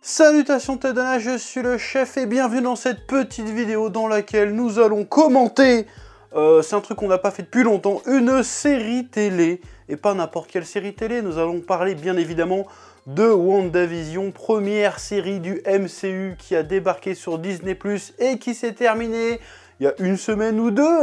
Salutations Tedana, je suis le chef et bienvenue dans cette petite vidéo dans laquelle nous allons commenter, c'est un truc qu'on n'a pas fait depuis longtemps, une série télé, et pas n'importe quelle série télé. Nous allons parler bien évidemment de WandaVision, première série du MCU qui a débarqué sur Disney+, et qui s'est terminée il y a une semaine ou deux,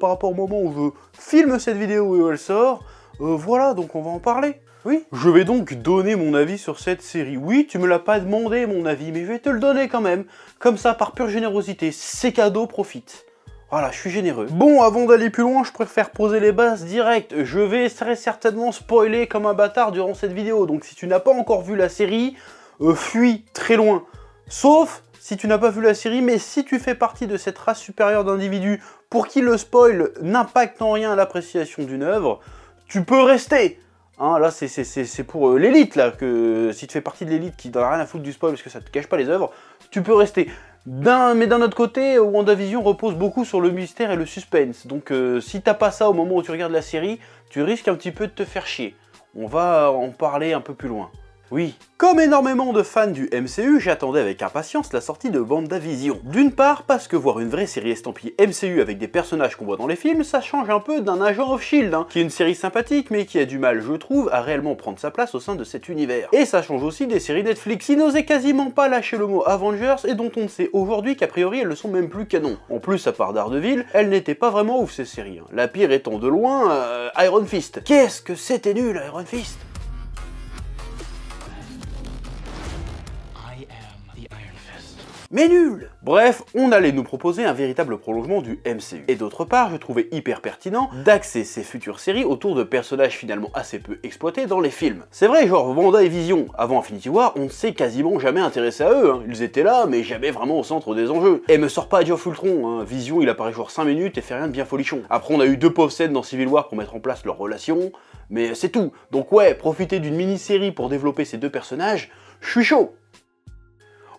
par rapport au moment où je filme cette vidéo et où elle sort. Voilà, donc on va en parler. Oui, je vais donc donner mon avis sur cette série. Oui, tu me l'as pas demandé mon avis, mais je vais te le donner quand même. Comme ça, par pure générosité, c'est cadeau, profite. Voilà, je suis généreux. Bon, avant d'aller plus loin, je préfère poser les bases direct. Je vais très certainement spoiler comme un bâtard durant cette vidéo. Donc si tu n'as pas encore vu la série, fuis très loin. Sauf si tu n'as pas vu la série, mais si tu fais partie de cette race supérieure d'individus pour qui le spoil n'impacte en rien l'appréciation d'une œuvre, tu peux rester. Hein, là, c'est pour l'élite, là, que si tu fais partie de l'élite qui n'en a rien à foutre du spoil parce que ça te cache pas les œuvres, tu peux rester. Mais d'un autre côté, WandaVision repose beaucoup sur le mystère et le suspense. Donc si t'as pas ça au moment où tu regardes la série, tu risques un petit peu de te faire chier. On va en parler un peu plus loin. Oui, comme énormément de fans du MCU, j'attendais avec impatience la sortie de WandaVision. D'une part, parce que voir une vraie série estampillée MCU avec des personnages qu'on voit dans les films, ça change un peu d'un Agent of Shield, qui est une série sympathique, mais qui a du mal, je trouve, à réellement prendre sa place au sein de cet univers. Et ça change aussi des séries Netflix, qui n'osaient quasiment pas lâcher le mot Avengers, et dont on ne sait aujourd'hui qu'a priori elles ne sont même plus canon. En plus, à part Daredevil, elles n'étaient pas vraiment ouf ces séries. La pire étant de loin, Iron Fist. Qu'est-ce que c'était nul, Iron Fist! Mais nul! Bref, on allait nous proposer un véritable prolongement du MCU. Et d'autre part, je trouvais hyper pertinent d'axer ces futures séries autour de personnages finalement assez peu exploités dans les films. C'est vrai, genre Wanda et Vision, avant Infinity War, on ne s'est quasiment jamais intéressé à eux, Ils étaient là, mais jamais vraiment au centre des enjeux. Et me sort pas Age of Ultron, Vision il apparaît genre 5 minutes et fait rien de bien folichon. Après on a eu 2 pauvres scènes dans Civil War pour mettre en place leur relation, mais c'est tout. Donc ouais, profiter d'une mini-série pour développer ces deux personnages, je suis chaud.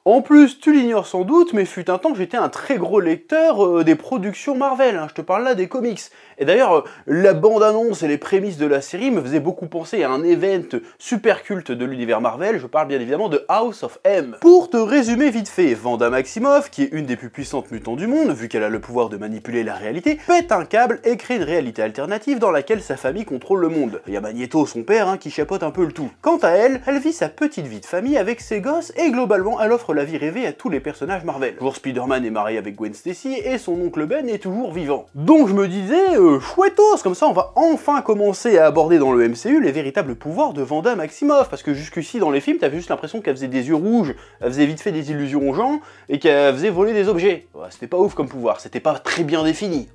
En plus, tu l'ignores sans doute, mais fut un temps que j'étais un très gros lecteur des productions Marvel, je te parle là des comics. Et d'ailleurs, la bande-annonce et les prémices de la série me faisaient beaucoup penser à un event super culte de l'univers Marvel, je parle bien évidemment de House of M. Pour te résumer vite fait, Wanda Maximoff, qui est une des plus puissantes mutants du monde, vu qu'elle a le pouvoir de manipuler la réalité, pète un câble et crée une réalité alternative dans laquelle sa famille contrôle le monde. Il y a Magneto, son père, qui chapeaute un peu le tout. Quant à elle, elle vit sa petite vie de famille avec ses gosses et globalement elle offre la vie rêvée à tous les personnages Marvel. Toujours Spider-Man est marié avec Gwen Stacy et son oncle Ben est toujours vivant. Donc je me disais, chouettos, comme ça on va enfin commencer à aborder dans le MCU les véritables pouvoirs de Wanda Maximoff, parce que jusqu'ici dans les films t'avais juste l'impression qu'elle faisait des yeux rouges, elle faisait vite fait des illusions aux gens, et qu'elle faisait voler des objets. Ouais, c'était pas ouf comme pouvoir, c'était pas très bien défini.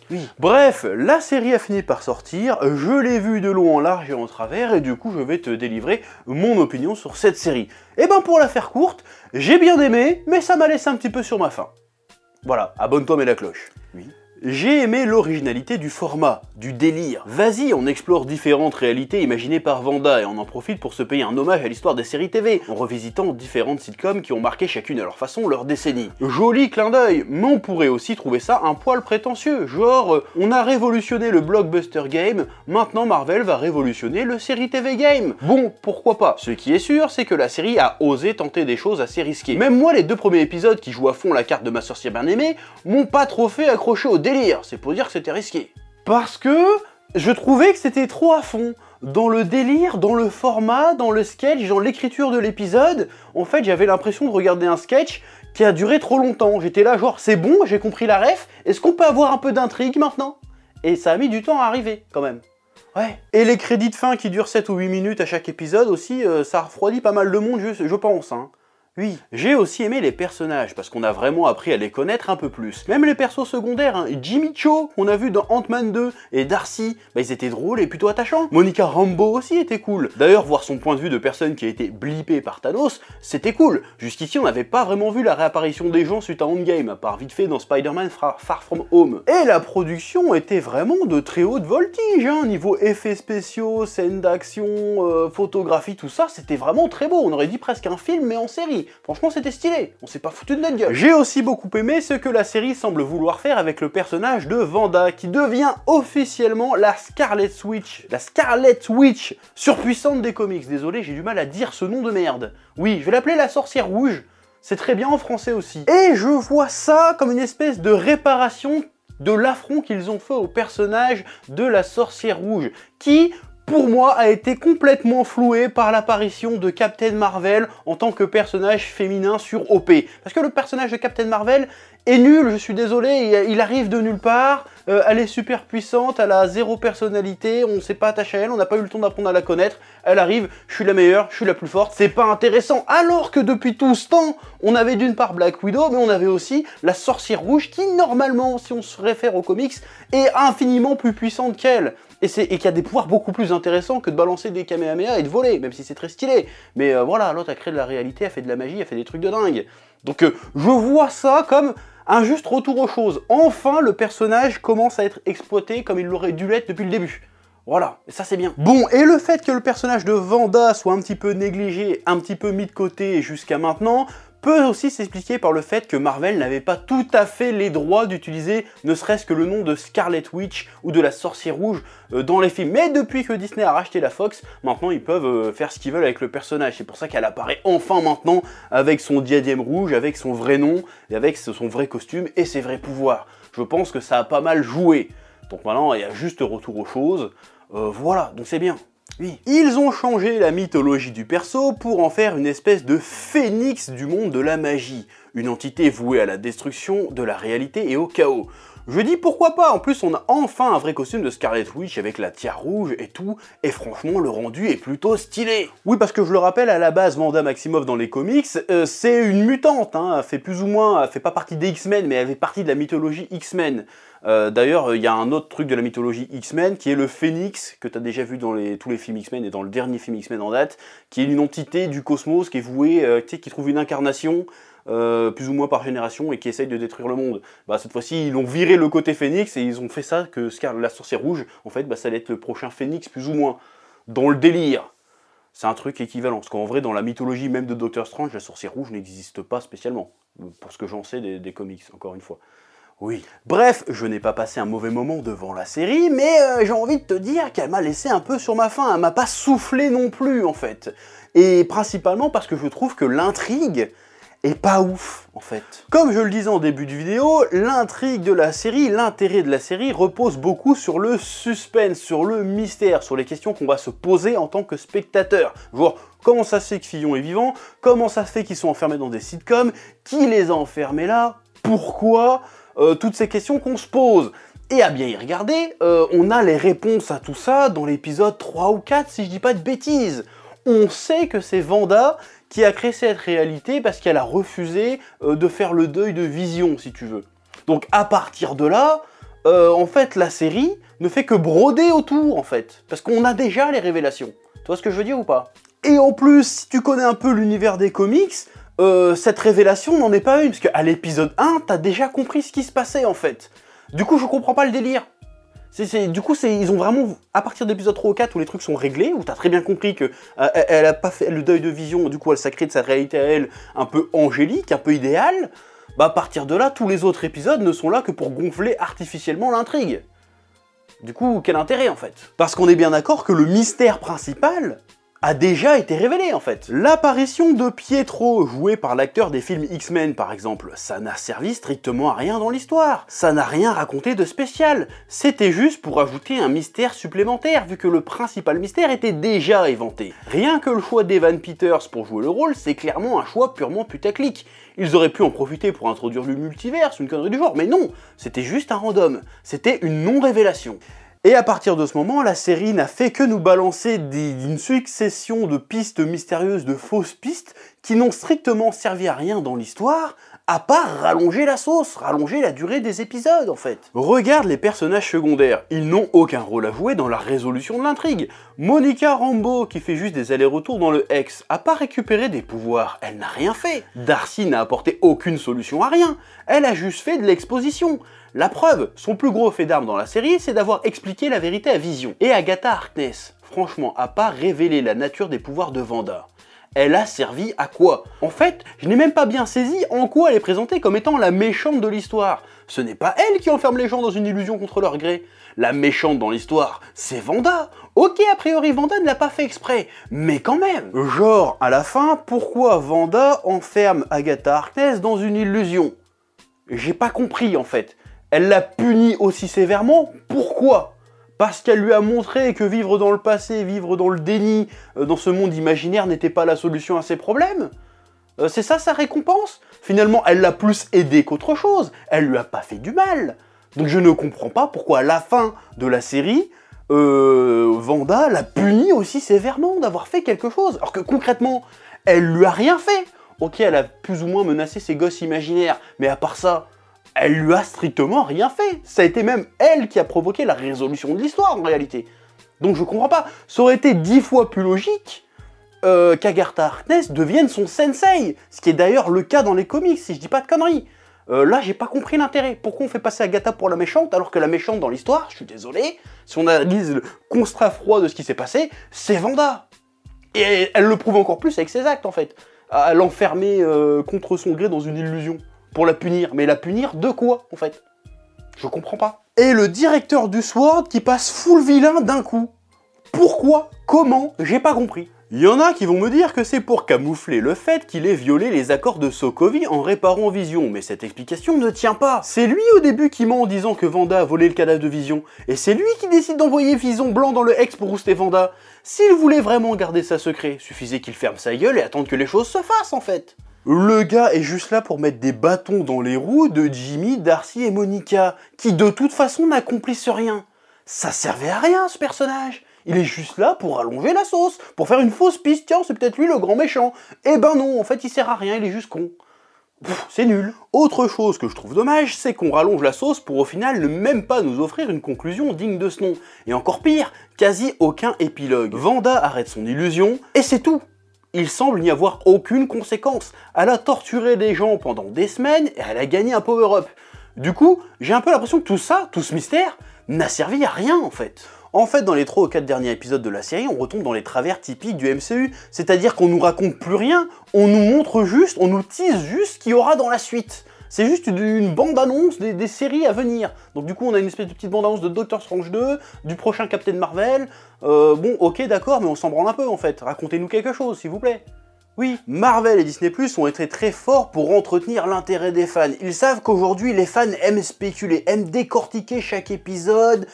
Oui. Bref, la série a fini par sortir, je l'ai vue de long en large et en travers, et du coup je vais te délivrer mon opinion sur cette série. Et ben pour la faire courte, j'ai bien aimé, mais ça m'a laissé un petit peu sur ma faim. Voilà, abonne-toi mets la cloche. Oui. J'ai aimé l'originalité du format, du délire. Vas-y, on explore différentes réalités imaginées par Wanda et on en profite pour se payer un hommage à l'histoire des séries TV, en revisitant différentes sitcoms qui ont marqué chacune à leur façon leur décennie. Joli clin d'œil, mais on pourrait aussi trouver ça un poil prétentieux, genre on a révolutionné le blockbuster game, maintenant Marvel va révolutionner le série TV game. Bon, pourquoi pas. Ce qui est sûr, c'est que la série a osé tenter des choses assez risquées. Même moi, les 2 premiers épisodes qui jouent à fond la carte de ma sorcière bien-aimée m'ont pas trop fait accrocher au délire, c'est pour dire que c'était risqué. Parce que je trouvais que c'était trop à fond. Dans le délire, dans le format, dans le sketch, dans l'écriture de l'épisode, en fait j'avais l'impression de regarder un sketch qui a duré trop longtemps. J'étais là genre c'est bon, j'ai compris la ref, est-ce qu'on peut avoir un peu d'intrigue maintenant? Et ça a mis du temps à arriver quand même. Ouais. Et les crédits de fin qui durent 7 ou 8 minutes à chaque épisode aussi, ça refroidit pas mal de monde je pense. Oui, j'ai aussi aimé les personnages, parce qu'on a vraiment appris à les connaître un peu plus. Même les persos secondaires, Jimmy Cho, qu'on a vu dans Ant-Man 2, et Darcy, ils étaient drôles et plutôt attachants. Monica Rambeau aussi était cool. D'ailleurs, voir son point de vue de personne qui a été blippée par Thanos, c'était cool. Jusqu'ici, on n'avait pas vraiment vu la réapparition des gens suite à Endgame, à part vite fait dans Spider-Man Far From Home. Et la production était vraiment de très haute voltige, niveau effets spéciaux, scènes d'action, photographie, tout ça, c'était vraiment très beau. On aurait dit presque un film, mais en série. série. Franchement, c'était stylé, on s'est pas foutu de notre gueule. J'ai aussi beaucoup aimé ce que la série semble vouloir faire avec le personnage de Wanda, qui devient officiellement la Scarlet Witch. La Scarlet Witch surpuissante des comics. Désolé, j'ai du mal à dire ce nom de merde. Oui, je vais l'appeler la sorcière rouge. C'est très bien en français aussi. Et je vois ça comme une espèce de réparation de l'affront qu'ils ont fait au personnage de la sorcière rouge, qui, pour moi, a été complètement floué par l'apparition de Captain Marvel en tant que personnage féminin sur OP. Parce que le personnage de Captain Marvel est nul, je suis désolé, il arrive de nulle part, elle est super puissante, elle a zéro personnalité, on ne s'est pas attaché à elle, on n'a pas eu le temps d'apprendre à la connaître, elle arrive, je suis la meilleure, je suis la plus forte, c'est pas intéressant. Alors que depuis tout ce temps, on avait d'une part Black Widow, mais on avait aussi la sorcière rouge qui, normalement, si on se réfère aux comics, est infiniment plus puissante qu'elle. Et qui a des pouvoirs beaucoup plus intéressants que de balancer des Kamehameha et de voler, même si c'est très stylé. Mais voilà, l'autre a créé de la réalité, elle fait de la magie, elle fait des trucs de dingue. Donc je vois ça comme un juste retour aux choses. Enfin, le personnage commence à être exploité comme il l'aurait dû l'être depuis le début. Voilà, et ça c'est bien. Bon, et le fait que le personnage de Wanda soit un petit peu négligé, un petit peu mis de côté jusqu'à maintenant, peut aussi s'expliquer par le fait que Marvel n'avait pas tout à fait les droits d'utiliser ne serait-ce que le nom de Scarlet Witch ou de la sorcière rouge dans les films. Mais depuis que Disney a racheté la Fox, maintenant ils peuvent faire ce qu'ils veulent avec le personnage. C'est pour ça qu'elle apparaît enfin maintenant avec son diadème rouge, avec son vrai nom, et avec son vrai costume et ses vrais pouvoirs. Je pense que ça a pas mal joué. Donc maintenant il y a juste retour aux choses. Voilà, donc c'est bien. Oui. Ils ont changé la mythologie du perso pour en faire une espèce de phénix du monde de la magie, une entité vouée à la destruction de la réalité et au chaos. Je dis pourquoi pas, en plus on a enfin un vrai costume de Scarlet Witch avec la tiare rouge et tout, et franchement le rendu est plutôt stylé. Oui, parce que je le rappelle, à la base, Wanda Maximoff dans les comics, c'est une mutante, hein, elle fait plus ou moins, elle fait pas partie des X-Men, mais elle fait partie de la mythologie X-Men. D'ailleurs, il y a un autre truc de la mythologie X-Men qui est le Phénix, que tu as déjà vu dans tous les films X-Men et dans le dernier film X-Men en date, qui est une entité du cosmos qui est vouée, qui trouve une incarnation, plus ou moins par génération, et qui essaye de détruire le monde. Bah, cette fois-ci, ils ont viré le côté Phénix et ils ont fait ça, que la sorcière rouge, en fait, bah, ça allait être le prochain Phénix, plus ou moins, dans le délire. C'est un truc équivalent, parce qu'en vrai, dans la mythologie même de Doctor Strange, la sorcière rouge n'existe pas spécialement, pour ce que j'en sais des comics, encore une fois. Oui. Bref, je n'ai pas passé un mauvais moment devant la série, mais j'ai envie de te dire qu'elle m'a laissé un peu sur ma faim, elle m'a pas soufflé non plus, en fait. Et principalement parce que je trouve que l'intrigue est pas ouf, en fait. Comme je le disais en début de vidéo, l'intrigue de la série, l'intérêt de la série repose beaucoup sur le suspense, sur le mystère, sur les questions qu'on va se poser en tant que spectateur. Genre, comment ça se fait que Fillon est vivant? Comment ça se fait qu'ils sont enfermés dans des sitcoms? Qui les a enfermés là? Pourquoi? Toutes ces questions qu'on se pose. Et à bien y regarder, on a les réponses à tout ça dans l'épisode 3 ou 4, si je dis pas de bêtises. On sait que c'est Wanda qui a créé cette réalité parce qu'elle a refusé de faire le deuil de Vision, si tu veux. Donc à partir de là, en fait, la série ne fait que broder autour, en fait. Parce qu'on a déjà les révélations. Tu vois ce que je veux dire ou pas? Et en plus, si tu connais un peu l'univers des comics, cette révélation n'en est pas une, parce qu'à l'épisode 1, t'as déjà compris ce qui se passait, en fait. Du coup, je comprends pas le délire. Du coup, ils ont vraiment, à partir de l'épisode 3 ou 4, où les trucs sont réglés, où t'as très bien compris que elle a pas fait le deuil de Vision, du coup, elle s'est créée de sa réalité à elle, un peu angélique, un peu idéale, bah à partir de là, tous les autres épisodes ne sont là que pour gonfler artificiellement l'intrigue. Du coup, quel intérêt, en fait? Parce qu'on est bien d'accord que le mystère principal a déjà été révélé en fait. L'apparition de Pietro, joué par l'acteur des films X-Men par exemple, ça n'a servi strictement à rien dans l'histoire. Ça n'a rien raconté de spécial. C'était juste pour ajouter un mystère supplémentaire, vu que le principal mystère était déjà éventé. Rien que le choix d'Evan Peters pour jouer le rôle, c'est clairement un choix purement putaclic. Ils auraient pu en profiter pour introduire le multiverse, une connerie du genre, mais non, c'était juste un random. C'était une non-révélation. Et à partir de ce moment, la série n'a fait que nous balancer une succession de pistes mystérieuses, de fausses pistes, qui n'ont strictement servi à rien dans l'histoire, à part rallonger la sauce, rallonger la durée des épisodes en fait. Regarde les personnages secondaires, ils n'ont aucun rôle à jouer dans la résolution de l'intrigue. Monica Rambeau, qui fait juste des allers-retours dans le X, a pas récupéré des pouvoirs, elle n'a rien fait. Darcy n'a apporté aucune solution à rien, elle a juste fait de l'exposition. La preuve, son plus gros fait d'armes dans la série, c'est d'avoir expliqué la vérité à Vision. Et Agatha Harkness, franchement, a pas révélé la nature des pouvoirs de Wanda. elle a servi à quoi? En fait, je n'ai même pas bien saisi en quoi elle est présentée comme étant la méchante de l'histoire. Ce n'est pas elle qui enferme les gens dans une illusion contre leur gré. La méchante dans l'histoire, c'est Wanda. Ok, a priori, Wanda ne l'a pas fait exprès, mais quand même. Genre, à la fin, pourquoi Wanda enferme Agatha Harkness dans une illusion? J'ai pas compris, en fait. Elle l'a punie aussi sévèrement, pourquoi? Parce qu'elle lui a montré que vivre dans le passé, vivre dans le déni, dans ce monde imaginaire n'était pas la solution à ses problèmes? C'est ça sa récompense? Finalement, elle l'a plus aidé qu'autre chose. Elle lui a pas fait du mal. Donc je ne comprends pas pourquoi à la fin de la série, Wanda l'a punie aussi sévèrement d'avoir fait quelque chose. Alors que concrètement, elle lui a rien fait. Ok, elle a plus ou moins menacé ses gosses imaginaires, mais à part ça, elle lui a strictement rien fait. Ça a été même elle qui a provoqué la résolution de l'histoire en réalité. Donc je comprends pas. Ça aurait été 10 fois plus logique qu'Agatha Harkness devienne son sensei. Ce qui est d'ailleurs le cas dans les comics, si je dis pas de conneries. Là, j'ai pas compris l'intérêt. Pourquoi on fait passer Agatha pour la méchante alors que la méchante dans l'histoire, je suis désolé, si on analyse le constat froid de ce qui s'est passé, c'est Wanda. Et elle le prouve encore plus avec ses actes en fait. À l'enfermer contre son gré dans une illusion. Pour la punir. Mais la punir de quoi, en fait? Je comprends pas. Et le directeur du SWORD qui passe full vilain d'un coup. Pourquoi? Comment? J'ai pas compris. Il y en a qui vont me dire que c'est pour camoufler le fait qu'il ait violé les accords de Sokovie en réparant Vision, mais cette explication ne tient pas. C'est lui au début qui ment en disant que Wanda a volé le cadavre de Vision, et c'est lui qui décide d'envoyer Vision blanc dans le Hex pour rouster Wanda. S'il voulait vraiment garder ça secret, suffisait qu'il ferme sa gueule et attendre que les choses se fassent en fait. Le gars est juste là pour mettre des bâtons dans les roues de Jimmy, Darcy et Monica, qui de toute façon n'accomplissent rien. Ça servait à rien ce personnage. Il est juste là pour allonger la sauce, pour faire une fausse piste, tiens c'est peut-être lui le grand méchant. Eh ben non, en fait il sert à rien, il est juste con. C'est nul. Autre chose que je trouve dommage, c'est qu'on rallonge la sauce pour au final ne même pas nous offrir une conclusion digne de ce nom. Et encore pire, quasi aucun épilogue. Wanda arrête son illusion, et c'est tout. Il semble n'y avoir aucune conséquence. Elle a torturé des gens pendant des semaines et elle a gagné un power-up. Du coup, j'ai un peu l'impression que tout ça, tout ce mystère, n'a servi à rien en fait. En fait, dans les 3 ou 4 derniers épisodes de la série, on retombe dans les travers typiques du MCU. C'est-à-dire qu'on nous raconte plus rien, on nous montre juste, on nous tease juste ce qu'il y aura dans la suite. C'est juste une bande-annonce des séries à venir. Donc du coup, on a une espèce de petite bande-annonce de Doctor Strange 2, du prochain Captain Marvel. Bon, ok, d'accord, mais on s'en branle un peu en fait. Racontez-nous quelque chose, s'il vous plaît. Oui, Marvel et Disney+ ont été très forts pour entretenir l'intérêt des fans. Ils savent qu'aujourd'hui, les fans aiment spéculer, aiment décortiquer chaque épisode,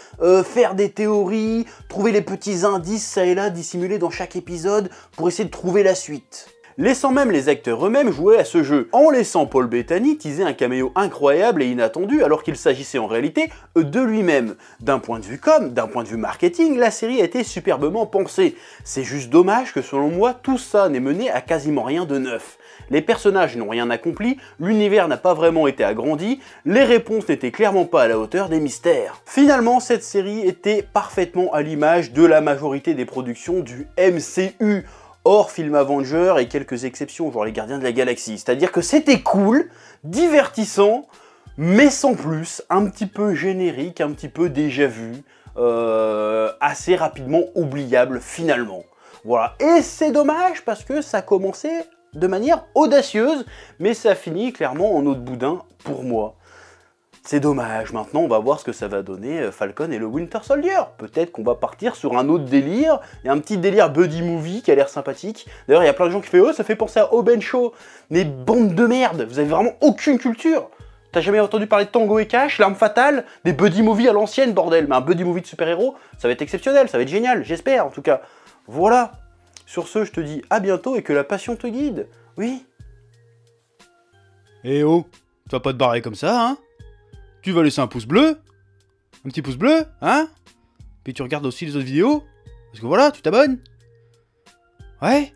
faire des théories, trouver les petits indices ça et là dissimulés dans chaque épisode pour essayer de trouver la suite. Laissant même les acteurs eux-mêmes jouer à ce jeu, en laissant Paul Bettany teaser un caméo incroyable et inattendu alors qu'il s'agissait en réalité de lui-même. D'un point de vue com, d'un point de vue marketing, la série a été superbement pensée. C'est juste dommage que selon moi, tout ça n'ait mené à quasiment rien de neuf. Les personnages n'ont rien accompli, l'univers n'a pas vraiment été agrandi, les réponses n'étaient clairement pas à la hauteur des mystères. Finalement, cette série était parfaitement à l'image de la majorité des productions du MCU. Hors film Avenger et quelques exceptions, genre les Gardiens de la Galaxie. C'est-à-dire que c'était cool, divertissant, mais sans plus, un petit peu générique, un petit peu déjà vu, assez rapidement oubliable finalement. Voilà, et c'est dommage parce que ça commençait de manière audacieuse, mais ça finit clairement en eau de boudin pour moi. C'est dommage, maintenant on va voir ce que ça va donner Falcon et le Winter Soldier. Peut-être qu'on va partir sur un autre délire, il y a un petit délire buddy movie qui a l'air sympathique. D'ailleurs il y a plein de gens qui font « Oh ça fait penser à Hobbs & Shaw ». Mais bande de merde, vous avez vraiment aucune culture. T'as jamais entendu parler de Tango et Cash, L'Arme Fatale, des buddy movies à l'ancienne bordel. Mais un buddy movie de super-héros, ça va être exceptionnel, ça va être génial, j'espère en tout cas. Voilà, sur ce je te dis à bientôt et que la passion te guide. Oui. Eh oh, tu vas pas te barrer comme ça, hein? Tu vas laisser un pouce bleu, un petit pouce bleu, hein? Puis tu regardes aussi les autres vidéos, parce que voilà, tu t'abonnes. Ouais?